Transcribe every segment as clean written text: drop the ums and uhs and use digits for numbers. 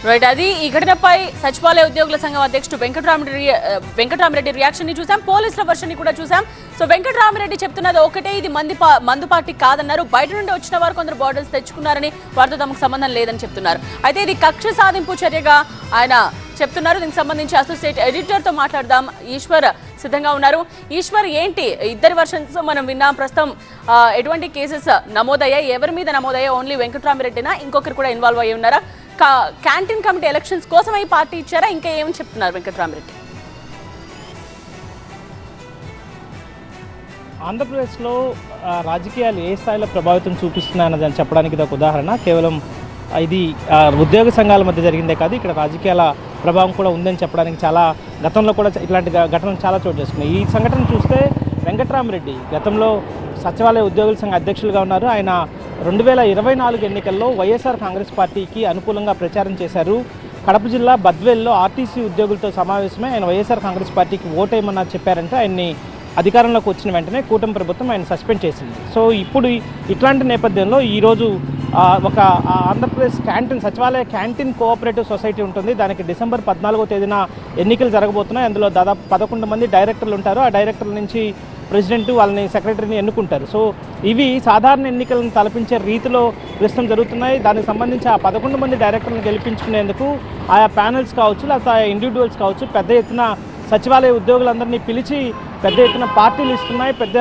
Right, అది ఈ ఘటనపై సచివాలయ ఉద్యోగుల సంఘం అధ్యక్షుడు వెంకటరామిరెడ్డి రియాక్షన్ ని చూసాం, పోలీసుల వర్షన్ ని కూడా చూసాం. సో వెంకటరామిరెడ్డి చెప్తున్నది ఒకటే, ఇది మందు పార్టీ కాదన్నారు. బయట నుండి వచ్చిన వారు కొందరు బార్డర్స్ తెచ్చుకున్నారని, వారితో తమకు సంబంధం లేదని చెప్తున్నారు. అయితే ఇది కక్ష సాధింపు చర్యగా ఆయన చెప్తున్నారు. దీనికి సంబంధించి అసోసియేట్ ఎడిటర్ తో మాట్లాడదాం. ఈశ్వర్ సిద్ధంగా ఉన్నారు. ఈశ్వర్, ఏంటి ఇద్దరి వర్షన్స్ మనం విన్నాం. ప్రస్తుతం ఎటువంటి కేసెస్ నమోదయ్యాయి, ఎవరి మీద నమోదయ్యాయి? ఓన్లీ వెంకటరామిరెడ్డినా, ఇంకొకరు కూడా ఇన్వాల్వ్ అయ్యి ఉన్నారా? క్యాంటీన్ కమిటీ ఎలక్షన్స్ కోసం ఈ పార్టీ ఇచ్చారా? ఇంకా ఏమని చెప్తున్నారు వెంకటరామిరెడ్డి? ఆంధ్రప్రదేశ్లో రాజకీయాలు ఏ స్థాయిలో ప్రభావితం చూపిస్తున్నాయన్నదని చెప్పడానికి ఇది ఒక ఉదాహరణ. కేవలం ఇది ఉద్యోగ సంఘాల మధ్య జరిగిందే కాదు, ఇక్కడ రాజకీయాల ప్రభావం కూడా ఉందని చెప్పడానికి చాలా గతంలో కూడా ఇట్లాంటి ఘటనలు చాలా చోటు చేసుకున్నాయి. ఈ సంఘటన చూస్తే వెంకటరామిరెడ్డి గతంలో సచివాలయ ఉద్యోగుల సంఘ అధ్యక్షులుగా ఉన్నారు. ఆయన 2024 ఎన్నికల్లో వైఎస్ఆర్ కాంగ్రెస్ పార్టీకి అనుకూలంగా ప్రచారం చేశారు. కడప జిల్లా బద్వేల్లో ఆర్టీసీ ఉద్యోగులతో సమావేశమై ఆయన వైఎస్ఆర్ కాంగ్రెస్ పార్టీకి ఓటేయమన్నారు. చెప్పారంటే ఆయన్ని అధికారంలోకి వచ్చిన వెంటనే కూటమి ప్రభుత్వం ఆయన సస్పెండ్ చేసింది. సో ఇప్పుడు ఇట్లాంటి నేపథ్యంలో ఈరోజు ఒక ఆంధ్రప్రదేశ్ సచివాలయ క్యాంటీన్ కోఆపరేటివ్ సొసైటీ ఉంటుంది. దానికి డిసెంబర్ 14వ తేదీన ఎన్నికలు జరగబోతున్నాయి. అందులో దాదాపు 11 మంది డైరెక్టర్లు ఉంటారు. ఆ డైరెక్టర్ల నుంచి ప్రెసిడెంట్ వాళ్ళని సెక్రటరీని ఎన్నుకుంటారు. సో ఇవి సాధారణ ఎన్నికలను తలపించే రీతిలో ప్రస్తుతం జరుగుతున్నాయి. దానికి సంబంధించి ఆ 11 మంది డైరెక్టర్లను గెలిపించుకునేందుకు ఆయా ప్యానెల్స్ కావచ్చు, లేకపోతే ఆయా ఇండివిజువల్స్ కావచ్చు, పెద్ద ఎత్తున సచివాలయ ఉద్యోగులందరినీ పిలిచి పెద్ద ఎత్తున పార్టీలు ఇస్తున్నాయి, పెద్ద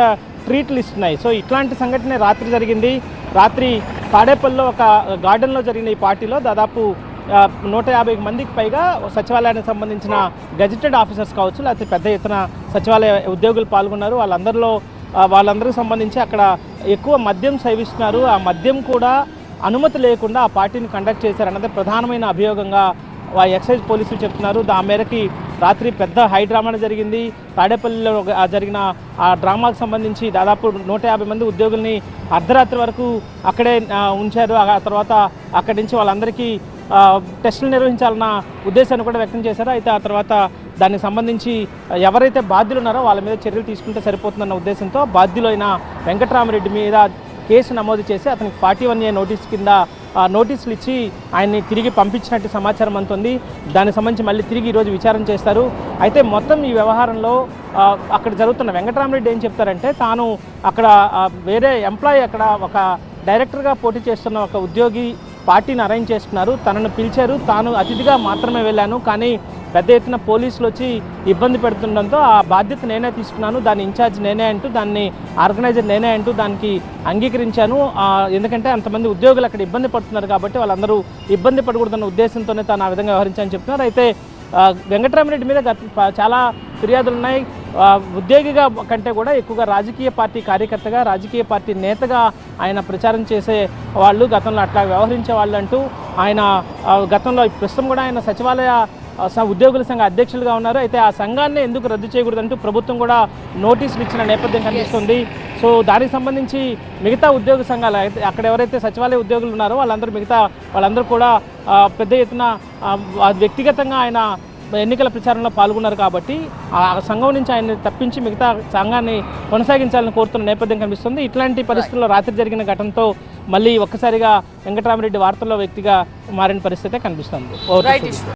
ట్రీట్లు ఇస్తున్నాయి. సో ఇట్లాంటి సంఘటన రాత్రి జరిగింది. రాత్రి తాడేపల్లిలో ఒక గార్డెన్లో జరిగిన ఈ పార్టీలో దాదాపు 150 మందికి పైగా సచివాలయానికి సంబంధించిన గెజిటెడ్ ఆఫీసర్స్ కావచ్చు, లేకపోతే పెద్ద ఎత్తున సచివాలయ ఉద్యోగులు పాల్గొన్నారు. వాళ్ళందరికీ సంబంధించి అక్కడ ఎక్కువ మద్యం సేవిస్తున్నారు. ఆ మద్యం కూడా అనుమతి లేకుండా ఆ పార్టీని కండక్ట్ చేశారన్నది ప్రధానమైన అభియోగంగా ఎక్సైజ్ పోలీసులు చెప్తున్నారు. ఆ మేరకి రాత్రి పెద్ద హై డ్రామా జరిగింది. తాడేపల్లిలో జరిగిన ఆ డ్రామాకు సంబంధించి దాదాపు 150 మంది ఉద్యోగుల్ని అర్ధరాత్రి వరకు అక్కడే ఉంచారు. ఆ తర్వాత అక్కడి నుంచి వాళ్ళందరికీ టెస్టులు నిర్వహించాలన్న ఉద్దేశాన్ని కూడా వ్యక్తం చేశారు. అయితే ఆ తర్వాత దానికి సంబంధించి ఎవరైతే బాధ్యులు ఉన్నారో వాళ్ళ మీద చర్యలు తీసుకుంటే సరిపోతుందన్న ఉద్దేశంతో బాధ్యులైన వెంకటరామిరెడ్డి మీద కేసు నమోదు చేసి అతనికి 41A నోటీస్ కింద నోటీసులు ఇచ్చి ఆయన్ని తిరిగి పంపించినట్టు సమాచారం అందుతుంది. దానికి సంబంధించి మళ్ళీ తిరిగి ఈరోజు విచారణ చేస్తారు. అయితే మొత్తం ఈ వ్యవహారంలో అక్కడ జరుగుతున్న వెంకటరామిరెడ్డి ఏం చెప్తారంటే, తాను అక్కడ వేరే ఎంప్లాయీ అక్కడ ఒక డైరెక్టర్గా పోటీ చేస్తున్న ఒక ఉద్యోగి పార్టీని అరేంజ్ చేసుకున్నారు. తనను పిలిచారు, తాను అతిథిగా మాత్రమే వెళ్ళాను, కానీ పెద్ద ఎత్తున పోలీసులు వచ్చి ఇబ్బంది పెడుతుండడంతో ఆ బాధ్యత నేనే తీసుకున్నాను, దాని ఇన్ఛార్జ్ నేనే అంటూ, దాన్ని ఆర్గనైజర్ నేనే అంటూ దానికి అంగీకరించాను. ఎందుకంటే అంతమంది ఉద్యోగులు అక్కడ ఇబ్బంది పడుతున్నారు కాబట్టి వాళ్ళందరూ ఇబ్బంది పడకూడదన్న ఉద్దేశంతోనే తాను ఆ విధంగా వ్యవహరించాలని చెప్తున్నారు. అయితే వెంకటరామిరెడ్డి మీద చాలా ఫిర్యాదులు ఉన్నాయి. ఉద్యోగిగా కంటే కూడా ఎక్కువగా రాజకీయ పార్టీ కార్యకర్తగా, రాజకీయ పార్టీ నేతగా ఆయన ప్రచారం చేసే వాళ్ళు, గతంలో అట్లా వ్యవహరించే వాళ్ళు అంటూ ఆయన గతంలో ప్రస్తుతం కూడా ఆయన సచివాలయ ఉద్యోగుల సంఘ అధ్యక్షులుగా ఉన్నారు. అయితే ఆ సంఘాన్ని ఎందుకు రద్దు చేయకూడదంటూ ప్రభుత్వం కూడా నోటీసులు ఇచ్చిన నేపథ్యం కనిపిస్తుంది. సో దానికి సంబంధించి మిగతా ఉద్యోగ సంఘాలు అక్కడ ఎవరైతే సచివాలయ ఉద్యోగులు ఉన్నారో వాళ్ళందరూ కూడా పెద్ద ఎత్తున వ్యక్తిగతంగా ఆయన ఎన్నికల ప్రచారంలో పాల్గొన్నారు కాబట్టి ఆ సంఘం నుంచి ఆయన్ని తప్పించి మిగతా సంఘాన్ని కొనసాగించాలని కోరుతున్న నేపథ్యం కనిపిస్తుంది. ఇట్లాంటి పరిస్థితుల్లో రాత్రి జరిగిన ఘటనతో మళ్ళీ ఒక్కసారిగా వెంకటరామిరెడ్డి వార్తల్లో వ్యక్తిగా మారిన పరిస్థితే కనిపిస్తుంది.